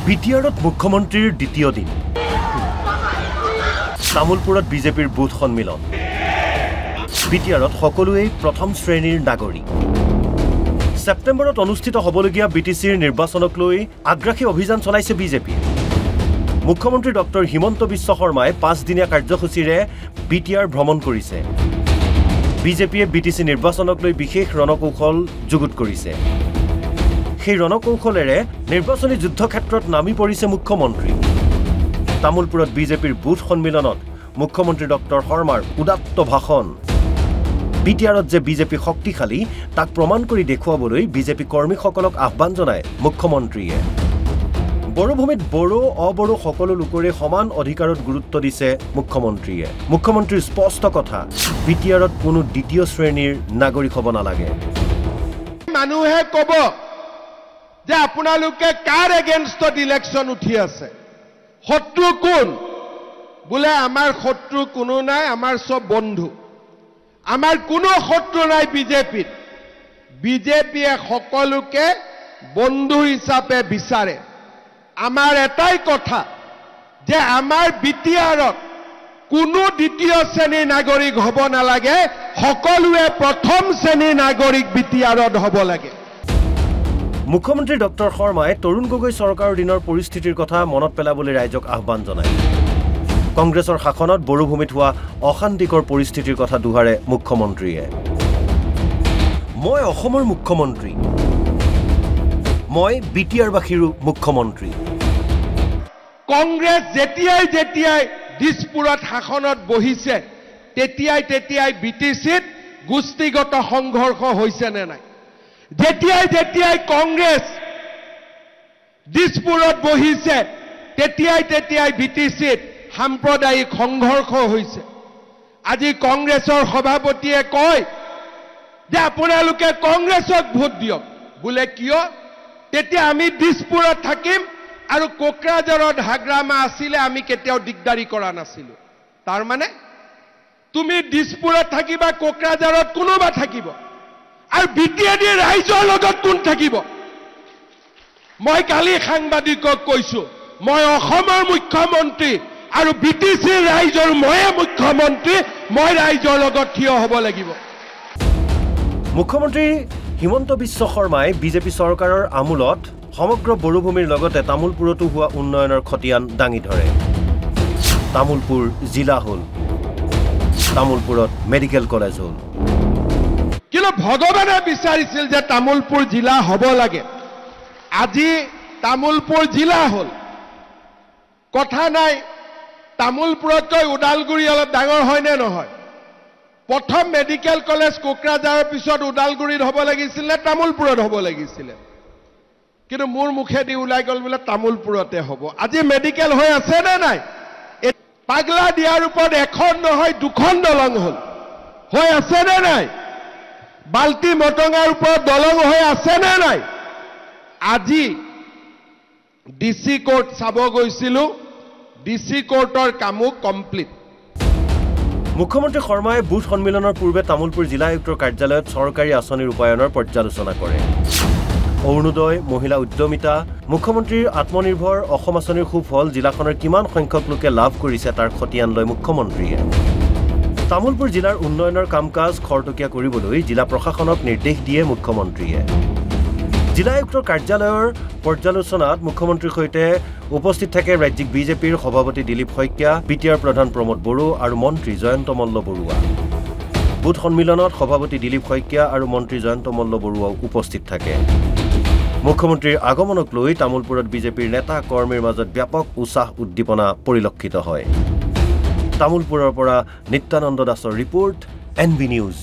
বিটিআৰত মুখ্যমন্ত্ৰীৰ দ্বিতীয় দিন তামুলপুৰত বিজেপিৰ বুথ সন্মিলন বিটিআৰত সকলোৱে প্ৰথম শ্ৰেণীৰ নাগৰিক সেপ্টেম্বৰত অনুষ্ঠিত হ'বলগীয়া বিটিচিৰ নিৰ্বাচনক লৈ আগ্ৰাসী অভিযান চলাইছে বিজেপি মুখ্যমন্ত্ৰী ডক্টৰ হিমন্ত বিশ্ব শৰ্মাই 5 দিনীয়া কাৰ্যসূচীৰে বিটিআৰ ভ্ৰমণ কৰিছে বিজেপিয়ে বিটিচি নিৰ্বাচনক লৈ বিশেষ ৰণকৌশল যুগুত কৰিছে সেই ৰণকৌশলেৰে নিৰ্বাচনী যুদ্ধক্ষেত্ৰত নামি পৰিছে মুখ্যমন্ত্ৰী তামুলপুৰত বিজেপিৰ বুথ সন্মিলনত মুখ্যমন্ত্ৰী ডক্টৰ শৰ্মাৰ উদাত্ত ভাষণ বিটিআৰত যে বিজেপি শক্তিশালী তাক প্ৰমাণ কৰি দেখুৱাবলৈ বিজেপি কৰ্মীসকলক আহ্বান জনায় মুখ্যমন্ত্ৰীয়ে বড়োভূমিত বড়ো অবড়ো সকলো লোকৰে সমান অধিকাৰত গুৰুত্ব দিছে মুখ্যমন্ত্ৰীয়ে মুখ্যমন্ত্ৰীৰ স্পষ্ট কথা বিটিআৰত কোনো দ্বিতীয় শ্ৰেণীৰ নাগৰিক হ'ব নালাগে মানুহে ক'ব যে আপোনালোকে কাৰ এগেইনষ্টত ইলেকশ্যন উঠি আছে শত্ৰু কোন বোলে আমাৰ শত্ৰু কোনো নাই আমাৰ সব বন্ধু আমাৰ কোনো শত্ৰু নাই বিজেপিয়ে সকলোকে বন্ধু হিচাপে বিচাৰে আমাৰ এটাই কথা যে আমাৰ বিটিআৰত কোনো দ্বিতীয় শ্ৰেণীৰ নাগৰিক হ'ব নালাগে সকলোৱে প্ৰথম শ্ৰেণীৰ নাগৰিক বিটিআৰত হ'ব লাগে মুখ্যমন্ত্ৰী ডক্টৰ শৰ্মাই তৰুণ গগৈ চৰকাৰৰ দিনৰ পৰিস্থিতিৰ কথা মনত পেলাবলৈ ৰাইজক আহ্বান জনায় কংগ্ৰেছৰ শাসনত বড়োভূমিত হোৱা অশান্তিকৰ পৰিস্থিতিৰ কথা দুহাৰে মুখ্যমন্ত্ৰীয়ে মই অসমৰ মুখ্যমন্ত্ৰী মই বিটিআৰবাসীৰো মুখ্যমন্ত্ৰী কংগ্ৰেছ যেতিয়াই দিছপুৰত শাসনত বহিছে তেতিয়াই বিটিচিত গোষ্ঠীগত সংঘৰ্ষ হৈছে নে নাই যেতিয়াই কংগ্ৰেছ দিছপুৰত বহিছে তেতিয়াই বিটিচিত সাম্প্ৰদায়িক সংঘৰ্ষ হৈছে আজি কংগ্ৰেছৰ সভাপতিয়ে কয় যে আপোনালোকে কংগ্ৰেছক ভোট দিয়ক বোলে কিয় তেতিয়া আমি দিছপুৰত থাকিম আৰু কোকৰাঝাৰত হাগ্ৰামা আছিলে আমি কেতিয়াও দিগদাৰি কৰা নাছিলো তাৰ মানে তুমি দিছপুৰত থাকিবা কোকৰাঝাৰত কোনোবা থাকিব আৰু বিটিআৰ ৰাইজৰ লগত কোন থাকিব মই কালি সাংবাদিকক কৈছো মই অসমৰ মুখ্যমন্ত্ৰী আৰু বিটিচি ৰাইজৰ মই মুখ্যমন্ত্ৰী মই ৰাইজৰ লগত থিয় হ'ব লাগিব মুখ্যমন্ত্ৰী হিমন্ত বিশ্ব শৰ্মাই বিজেপি চৰকাৰৰ আমোলত সমগ্ৰ বড়োভূমিৰ লগতে তামুলপুৰতো হোৱা উন্নয়নৰ খতিয়ান দাঙি ধৰে তামুলপুৰ জিলা হ'ল তামুলপুৰত মেডিকেল কলেজ হ'ল কিন্তু ভগৱানে বিচাৰিছিল যে তামুলপুৰ জিলা হ'ব লাগে আজি তামুলপুৰ জিলা হ'ল কথা নাই তামুলপুৰতকৈ ওদালগুৰি অলপ ডাঙৰ হয় নে নহয় প্ৰথম মেডিকেল কলেজ কোকৰাঝাৰৰ পিছত ওদালগুৰিত হ'ব লাগিছিল নে তামুলপুৰত হ'ব লাগিছিল কিন্তু মোৰ মুখেদি ওলাই গ'ল বোলে তামুলপুৰতে হ'ব আজি মেডিকেল হৈ আছে নে নাই পাগলা দিয়াৰ ওপৰত এখন নহয় দুখন দলং হ'ল হৈ আছে নে নাই বাল্টি মটঙাৰ ওপৰত দলং হৈ আছে নে নাই আজি ডিসি কোৰ্ট চাব গৈছিলো ডিসি কোৰ্টৰ কামো কমপ্লিট মুখ্যমন্ত্ৰী শৰ্মাই বুথ সন্মিলনৰ পূৰ্বে তামুলপুৰ জিলা আয়ুক্তৰ কাৰ্যালয়ত চৰকাৰী আঁচনি ৰূপায়ণৰ পৰ্যালোচনা কৰে অৰুণোদয় মহিলা উদ্যমিতা মুখ্যমন্ত্ৰীৰ আত্মনিৰ্ভৰ অসম আঁচনিৰ সুফল জিলাখনৰ কিমান সংখ্যক লোকে লাভ কৰিছে তাৰ খতিয়ান লয় মুখ্যমন্ত্ৰীয়ে তামুলপুৰ জিলাৰ উন্নয়নৰ কাম-কাজ খৰতকীয়া কৰিবলৈ জিলা প্ৰশাসনক নিৰ্দেশ দিয়ে মুখ্যমন্ত্ৰীয়ে জিলা আয়ুক্তৰ কাৰ্যালয়ৰ পৰ্যালোচনাত মুখ্যমন্ত্ৰীৰ সৈতে উপস্থিত থাকে ৰাজ্যিক বিজেপিৰ সভাপতি দিলীপ শইকীয়া বিটিআৰ প্ৰধান প্ৰমোদ বড়ো আৰু মন্ত্ৰী জয়ন্ত মল্ল বৰুৱা বুথ সন্মিলনত সভাপতি দিলীপ শইকীয়া আৰু মন্ত্ৰী জয়ন্ত মল্ল বৰুৱাও উপস্থিত থাকে মুখ্যমন্ত্ৰীৰ আগমনক লৈ তামুলপুৰত বিজেপিৰ নেতা কৰ্মীৰ মাজত ব্যাপক উৎসাহ উদ্দীপনা পৰিলক্ষিত হয় তামুলপুৰৰ পৰা নিত্যানন্দ দাসৰ ৰিপৰ্ট NB নিউজ